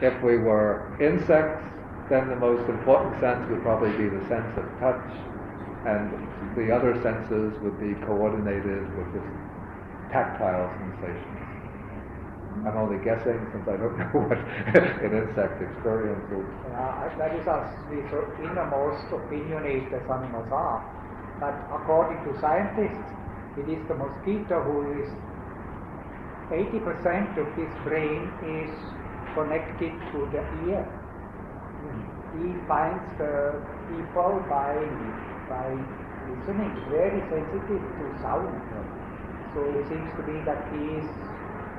If we were insects, then the most important sense would probably be the sense of touch, and the other senses would be coordinated with this tactile sensation. I'm only guessing since I don't know what an insect experience is. That is as the innermost opinionated as animals are. But according to scientists, it is the mosquito who is 80% of his brain is connected to the ear. He finds the people by listening, very sensitive to sound. So it seems to be that he is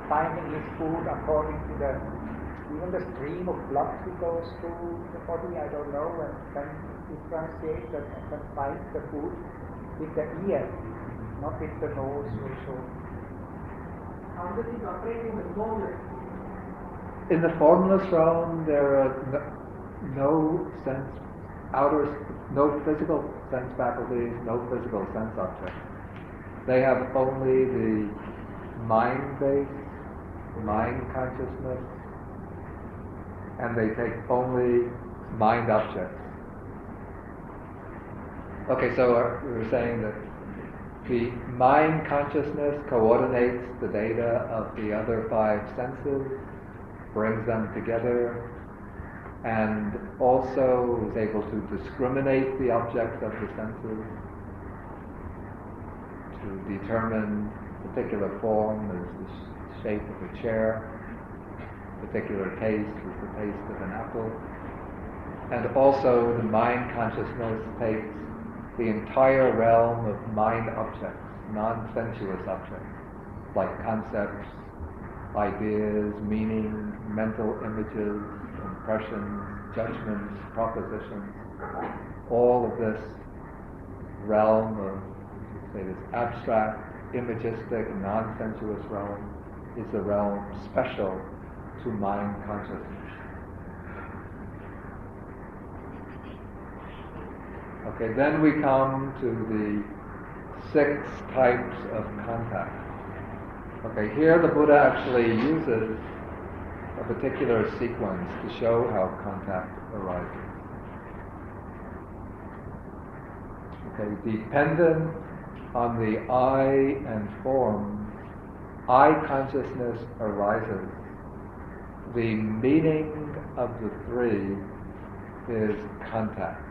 finding his food according to even the stream of blood that goes through the body, I don't know, and can differentiate and can find the food with the ear, not with the nose or so. How does it operate in the formless? In the formless realm, there are no physical sense faculties, no physical sense objects. They have only the mind-based, mind consciousness, and they take only mind objects. Okay, so we were saying that the mind consciousness coordinates the data of the other five senses, brings them together, and also is able to discriminate the objects of the senses, to determine particular form as the shape of a chair, particular taste is the taste of an apple, and also the mind consciousness takes the entire realm of mind objects, non-sensuous objects, like concepts, ideas, meaning, mental images, impressions, judgments, propositions, all of this realm of, say, this abstract, imagistic, non-sensuous realm is a realm special to mind consciousness. Okay, then we come to the 6 types of contact. Okay, here the Buddha actually uses a particular sequence to show how contact arises. Okay, dependent on the I and form, I consciousness arises. The meaning of the 3 is contact.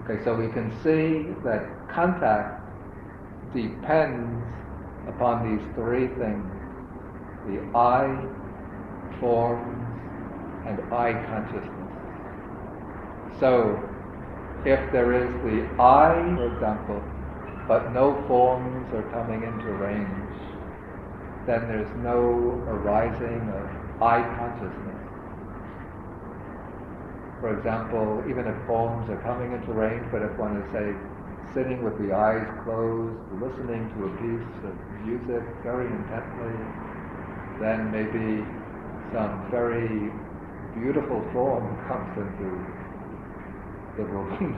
Okay, so we can see that contact depends upon these 3 things: the I, forms, and I consciousness. So, if there is the I, for example, but no forms are coming into range, then there's no arising of I consciousness. For example, even if forms are coming into range, but if one is, say, sitting with the eyes closed, listening to a piece of music very intently, then maybe some very beautiful form comes into the room.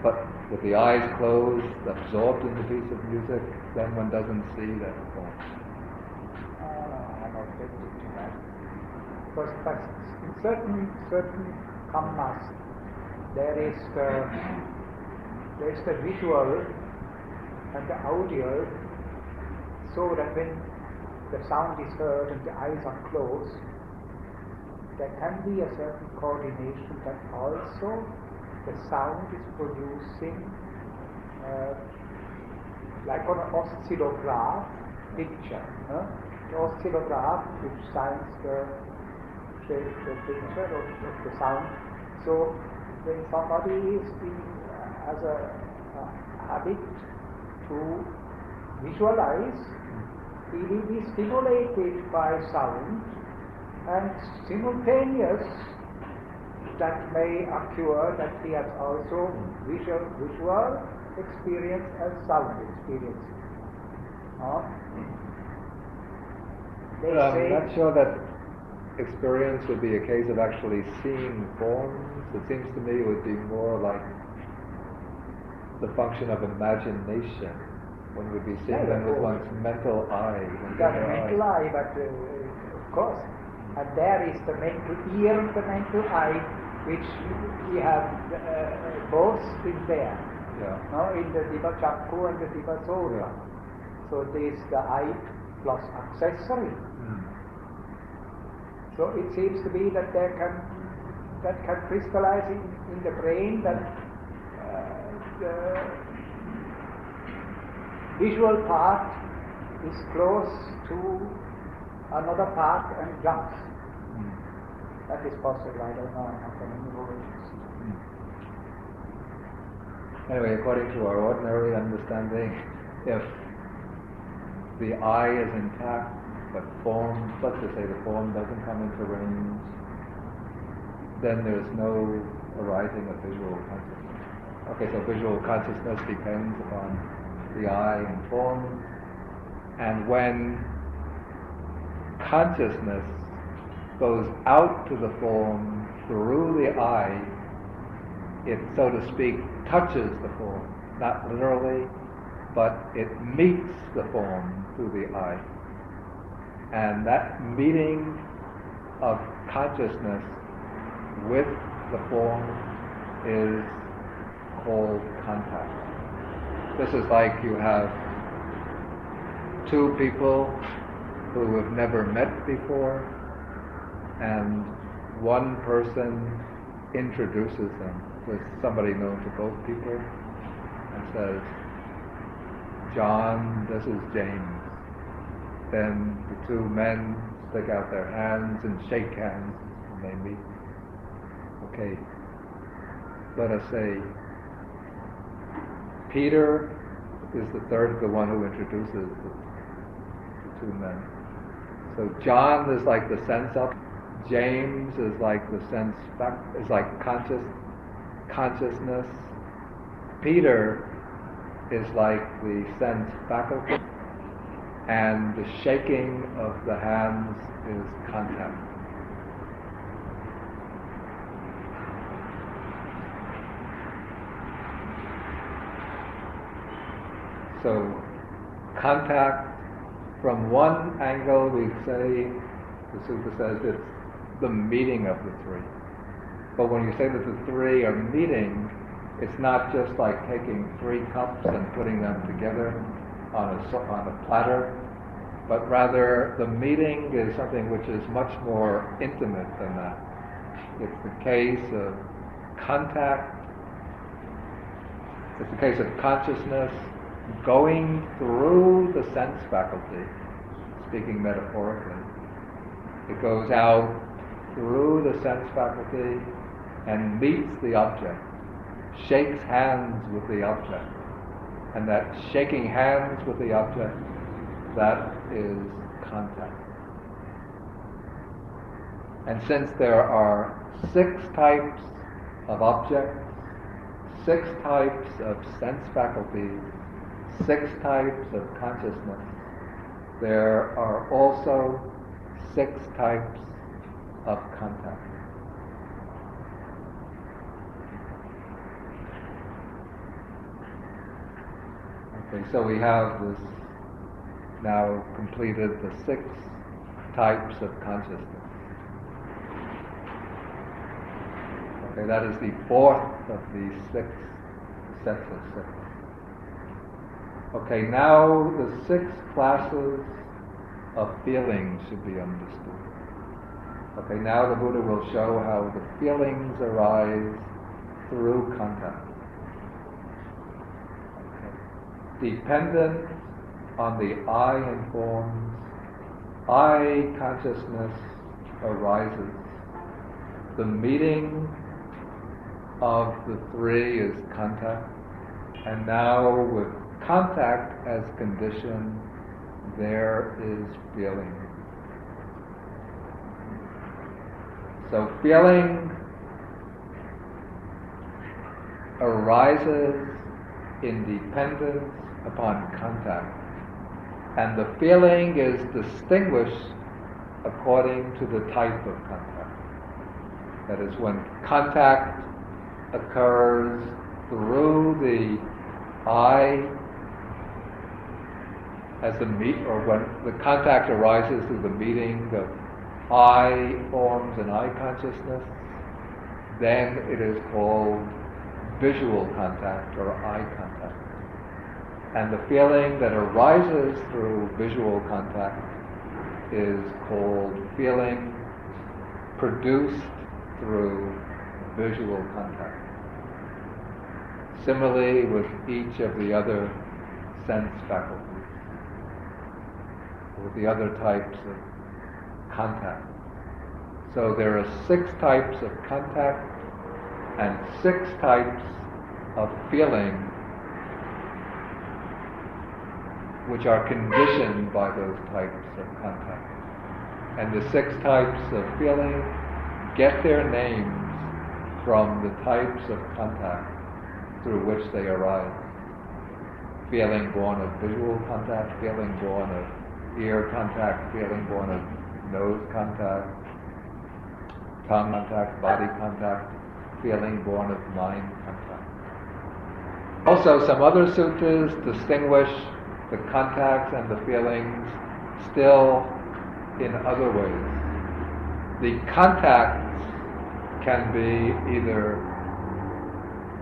But with the eyes closed, absorbed in the piece of music, then one doesn't see that form. I'm objective to that. But in certain kammas, there is the visual and the audio, so that when the sound is heard and the eyes are closed, there can be a certain coordination that also the sound is producing, like on an oscillograph picture. The oscillograph which signs the picture of the sound. So when somebody has a habit to visualize, he will be stimulated by sound, and simultaneous that may occur that he has also visual experience and sound experience. I'm not sure that experience would be a case of actually seeing forms. It seems to me it would be more like the function of imagination. One would be seeing them with one's mental eye. Got a mental eye, but of course, and there is the mental ear and the mental eye, which we have both in there. Yeah. No, in the Diva Chakku and the Diva Sota. Yeah. So this is the eye plus accessory. So it seems to be that that can crystallize in the brain that the visual part is close to another part and jumps. That is possible. I don't know. I have any words. Anyway, according to our ordinary understanding, if the eye is intact, but form, let's just say the form doesn't come into range, then there's no arising of visual consciousness. Okay, so visual consciousness depends upon the eye and form, and when consciousness goes out to the form through the eye, it, so to speak, touches the form, not literally, but it meets the form through the eye. And that meeting of consciousness with the form is called contact. This is like you have two people who have never met before, and one person introduces them with somebody known to both people and says, "John, this is James." Then the two men stick out their hands and shake hands when they meet. Okay, let us say Peter is the one who introduces the two men. So John is like the sense of, James is like the sense is like consciousness. Peter is like the sense faculty, and the shaking of the hands is contact. So contact, from one angle we say, the Sutta says it's the meeting of the three. But when you say that the three are meeting, it's not just like taking three cups and putting them together on a platter, but rather the meeting is something which is much more intimate than that. It's the case of contact, it's the case of consciousness going through the sense faculty, speaking metaphorically. It goes out through the sense faculty and meets the object, shakes hands with the object, and that shaking hands with the object, that is contact. And since there are 6 types of objects, 6 types of sense faculties, 6 types of consciousness, there are also 6 types of contact. Okay, so we have this now completed the 6 types of consciousness. Okay, that is the 4th of the 6 sets of 6. Okay, now the 6 classes of feelings should be understood. Okay, now the Buddha will show how the feelings arise through contact. Okay. Dependent on the I and forms, I consciousness arises. The meeting of the 3 is contact, and now with contact as condition, there is feeling. So feeling arises in dependence upon contact, and the feeling is distinguished according to the type of contact. That is, when contact occurs through the I, as the or when the contact arises through the meeting of I forms and I consciousness, then it is called visual contact or eye contact. And the feeling that arises through visual contact is called feeling produced through visual contact. Similarly with each of the other sense faculties, with the other types of contact. So there are 6 types of contact and 6 types of feeling which are conditioned by those types of contact. And the 6 types of feeling get their names from the types of contact through which they arise. Feeling born of visual contact, feeling born of ear contact, feeling born of nose contact, tongue contact, body contact, feeling born of mind contact. Also, some other suttas distinguish the contacts and the feelings still in other ways. The contacts can be either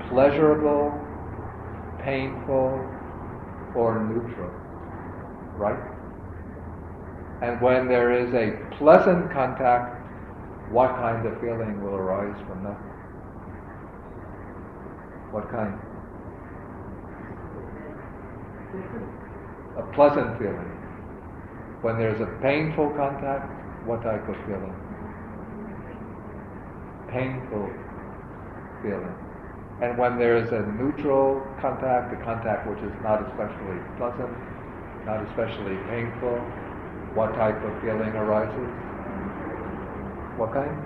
pleasurable, painful, or neutral, right? And when there is a pleasant contact, what kind of feeling will arise from that? What kind? A pleasant feeling. When there's a painful contact, what type of feeling? Painful feeling. And when there is a neutral contact, a contact which is not especially pleasant, not especially painful, what type of feeling arises? What kind?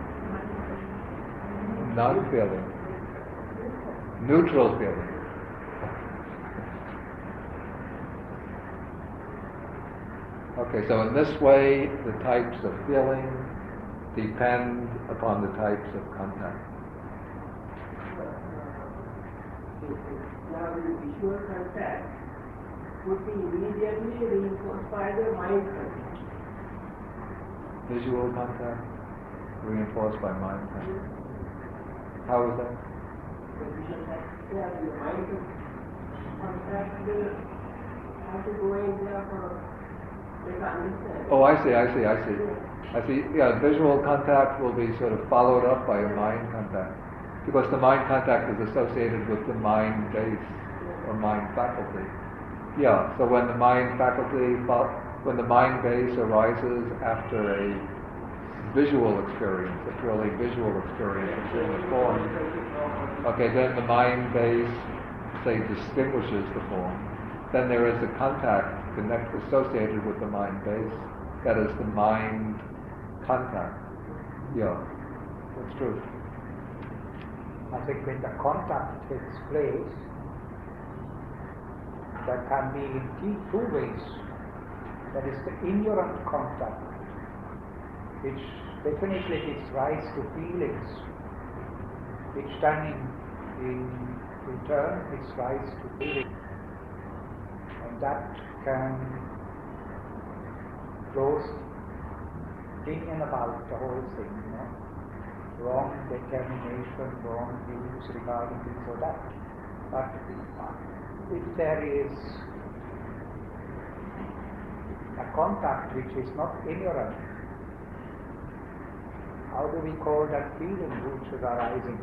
Non-feeling. Neutral feeling. Okay, so in this way, the types of feeling depend upon the types of contact. Now the visual contact would be immediately reinforced by the mind contact. Visual contact reinforced by mind contact. How is that? The visual contact, yeah, the mind contact will have to go in there for better understand. Oh, I see. Yeah, visual contact will be sort of followed up by a mind contact. Because the mind contact is associated with the mind base or mind faculty. Yeah, so when the mind base arises after a visual experience, a purely visual experience of seeing the form, okay, then the mind base, say, distinguishes the form. Then there is a contact associated with the mind base. That is the mind contact. Yeah, that's true. I think when the contact takes place, that can be in 2 ways. That is the ignorant contact, which definitely gives rise to feelings, which then in return gives rise to feelings. And that can close opinion about the whole thing, you know? Wrong determination, wrong views regarding this or that. But if there is a contact which is not ignorant, how do we call that feeling which is arising?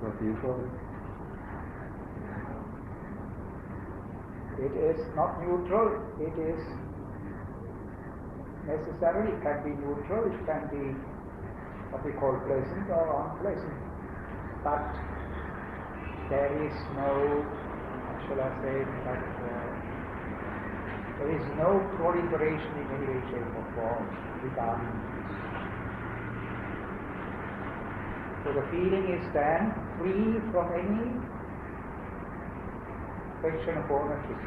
What do you call it? It is not neutral, it is necessarily, it can be neutral, it can be what we call pleasant or unpleasant. But there is no, how shall I say, that there is no proliferation in any way, shape or form regarding this. So the feeling is then free from any question of ownership.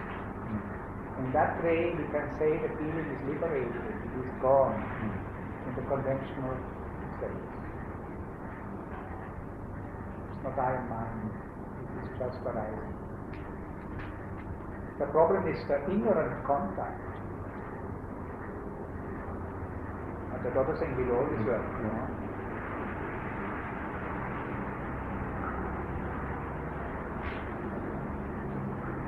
In that way, we can say the feeling is liberated, it is gone in the conventional sense. not I am mine. It is just arising. The problem is the ignorant contact. And the other thing will always work, you know.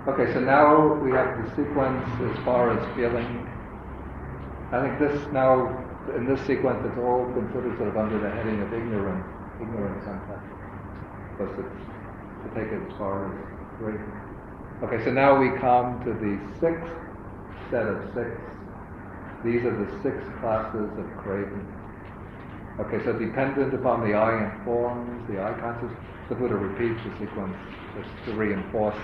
Okay, so now we have the sequence as far as feeling. I think in this sequence, it's all considered sort of under the heading of ignorance contact. Because it's to take it as far as craving. Okay, so now we come to the sixth set of six. These are the 6 classes of craving. Okay, so dependent upon the I and forms, the I consciousness, the Buddha repeats the sequence just to reinforce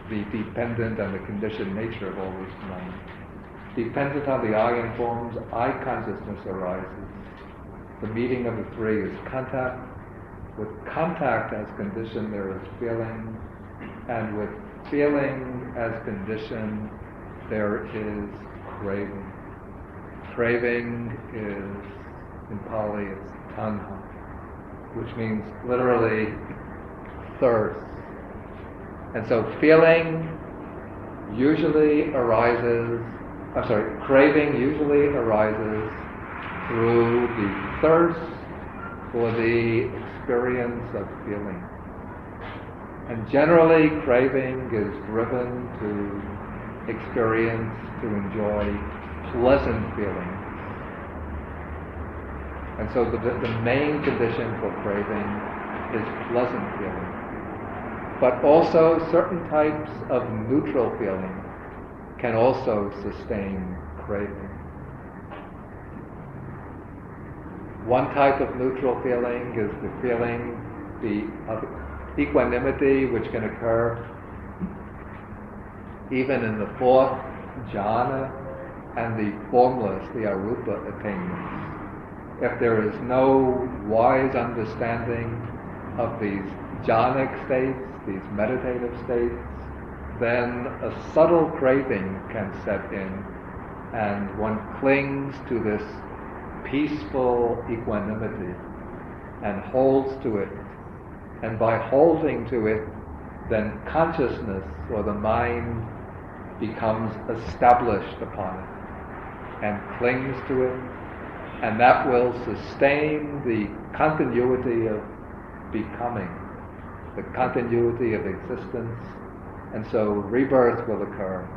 the dependent and the conditioned nature of all these phenomena. Dependent on the I and forms, I consciousness arises. The meeting of the 3 is contact. With contact as condition, there is feeling. And with feeling as condition, there is craving. Craving is, in Pali, it's tanha, which means literally thirst. And so craving usually arises through the thirst for the experience of feeling. And generally, craving is driven to experience, to enjoy pleasant feelings. And so the main condition for craving is pleasant feeling. But also certain types of neutral feeling can also sustain craving. One type of neutral feeling is the feeling of equanimity, which can occur even in the 4th jhana and the formless, the arupa attainments. If there is no wise understanding of these jhanic states, these meditative states, then a subtle craving can set in, and one clings to this peaceful equanimity and holds to it. And by holding to it, then consciousness or the mind becomes established upon it and clings to it, and that will sustain the continuity of becoming, the continuity of existence. And so rebirth will occur.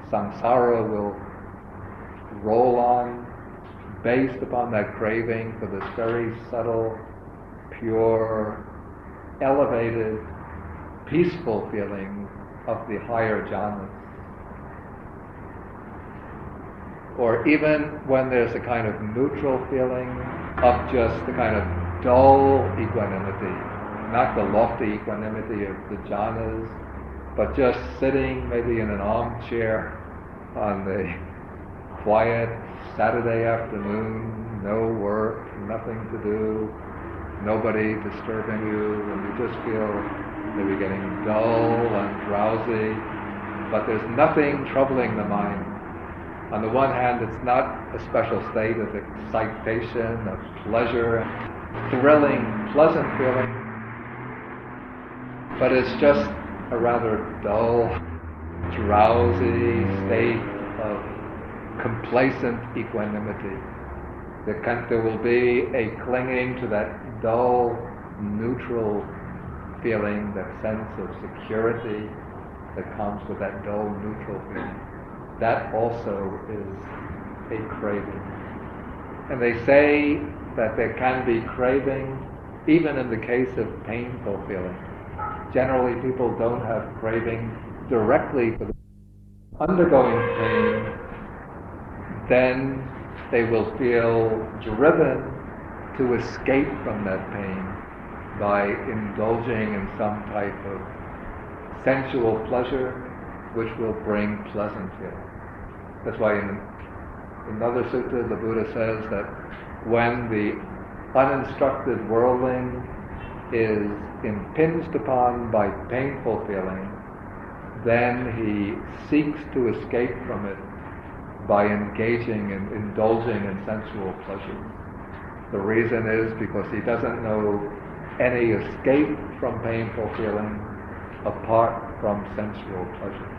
Samsara will roll on based upon that craving for this very subtle, pure, elevated, peaceful feeling of the higher jhanas. Or even when there's a kind of neutral feeling of just the kind of dull equanimity, not the lofty equanimity of the jhanas, but just sitting maybe in an armchair on the quiet Saturday afternoon, no work, nothing to do, nobody disturbing you, and you just feel maybe getting dull and drowsy, but there's nothing troubling the mind. On the one hand, it's not a special state of excitation, of pleasure, thrilling, pleasant feeling, but it's just a rather dull, drowsy state of complacent equanimity. There will be a clinging to that dull, neutral feeling, that sense of security that comes with that dull, neutral feeling. That also is a craving. And they say that there can be craving even in the case of painful feeling. Generally, people don't have craving directly for the undergoing pain. Then they will feel driven to escape from that pain by indulging in some type of sensual pleasure which will bring pleasant feeling. That's why in another sutta the Buddha says that when the uninstructed worldling is impinged upon by painful feeling, then he seeks to escape from it by engaging in indulging in sensual pleasure. The reason is because he doesn't know any escape from painful feeling apart from sensual pleasure.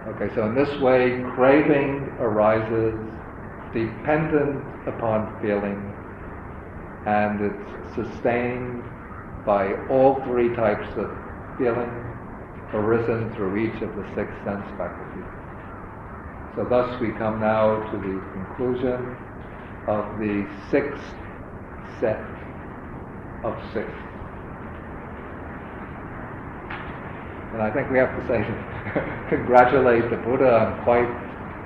Okay, so in this way, craving arises dependent upon feeling, and it's sustained by all three types of feeling arisen through each of the six sense faculties. So thus we come now to the conclusion of the sixth set of six. And I think we have to say, congratulate the Buddha on quite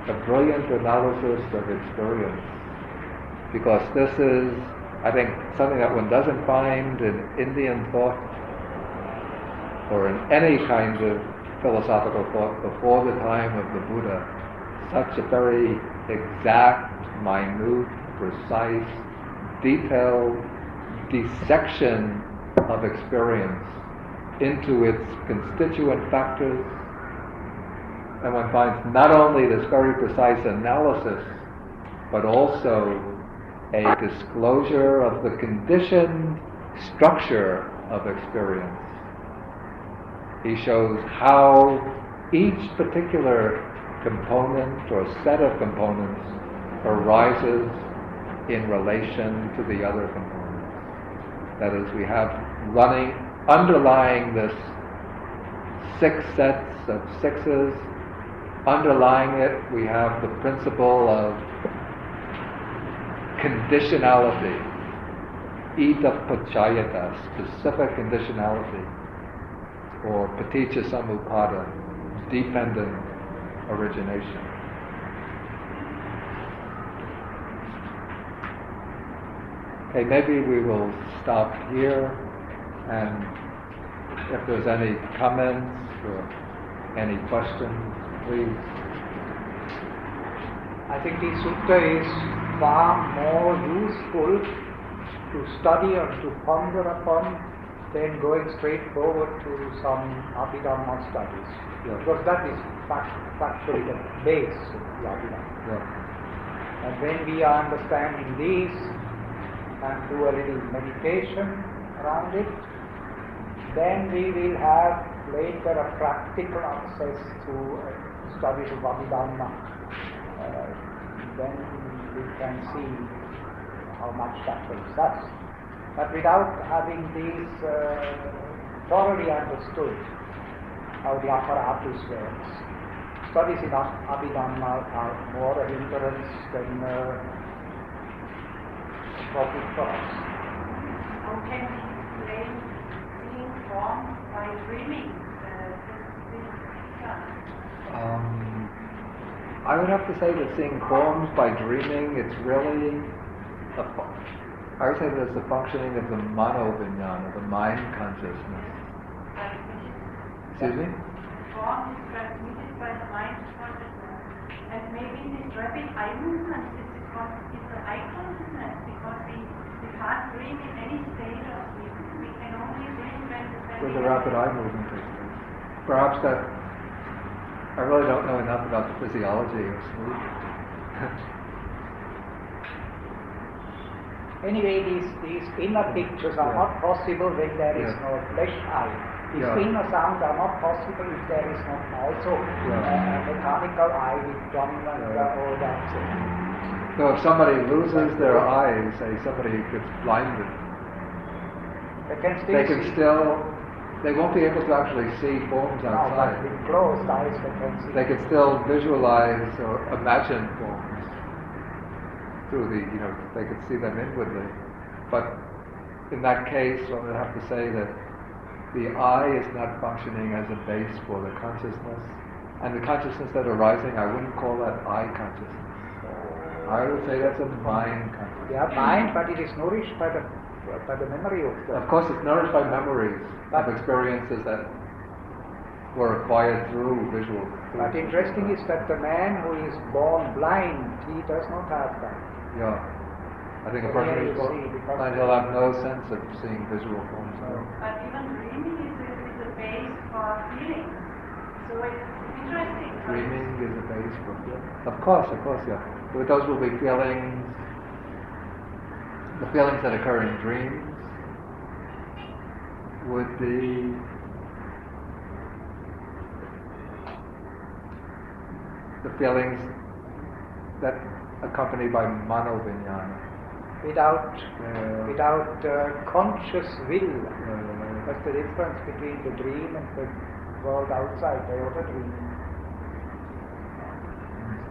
a brilliant analysis of experience. Because this is, I think, something that one doesn't find in Indian thought or in any kind of philosophical thought before the time of the Buddha. Such a very exact, minute, precise, detailed dissection of experience into its constituent factors. And one finds not only this very precise analysis, but also a disclosure of the conditioned structure of experience. He shows how each particular component or set of components arises in relation to the other components. That is, we have underlying this six sets of sixes, underlying it we have the principle of conditionality, idappaccayata, specific conditionality, or paticca samuppada, dependent origination. Okay, maybe we will stop here, and if there's any comments or any questions, please. I think this sutta is far more useful to study or to ponder upon than going straight forward to some Abhidhamma studies. Yeah. Because that is factually the base of the Abhidhamma. Yeah. And when we are understanding these and do a little meditation around it, then we will have later a practical access to studies of Abhidhamma. Then we can see how much that helps us. But without having these thoroughly understood, how the apparatus works, studies in Abhidhamma are more a hindrance than profit for us. How can we explain seeing forms by dreaming? I would have to say that seeing forms by dreaming, it's really I would say that it's the functioning of the mano-vijnana, the mind consciousness. Excuse me? Form is transmitted by the mind consciousness. And maybe this rapid eye movement is the eye consciousness, because we can't dream in any state of sleep. We can only dream when the rapid eye movement takes place. Perhaps that, I really don't know enough about the physiology of sleep. Anyway, these inner pictures are not possible when there is no flesh eye. These inner sounds are not possible if there is not also a mechanical eye with dominant or that. So if somebody loses their eyes, say somebody gets blinded, they won't be able to actually see forms outside. No, but with closed eyes they can see. They can still visualize or imagine forms. Through they could see them inwardly. But in that case, one would have to say that the eye is not functioning as a base for the consciousness. And the consciousness that arising, I wouldn't call that eye consciousness. I would say that's a mind consciousness. Yeah, mind, but it is nourished by the memory of the... Of course, it's nourished by memories of experiences that were acquired through visual. But interesting is that the man who is born blind, he does not have that. Yeah. I think a person who's born blind, he'll have no sense of seeing visual forms. But even dreaming is a base for feeling. So it's interesting. Dreaming is a base for feeling. Of course, yeah. But those will be feelings the feelings that occur in dreams would be the feelings that accompany by mano-vijnana. Without conscious will. That's the difference between the dream and the world outside, the other dream.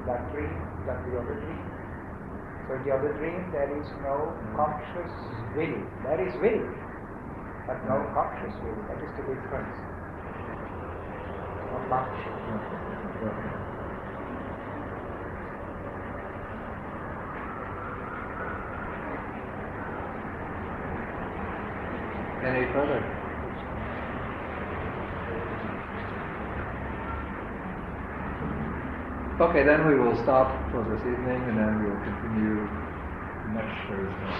That dream, that the other dream. So in the other dream there is no conscious will. There is will, but no conscious will. That is the difference. Not much. Any further? Okay, then we will stop for this evening and then we will continue next Thursday.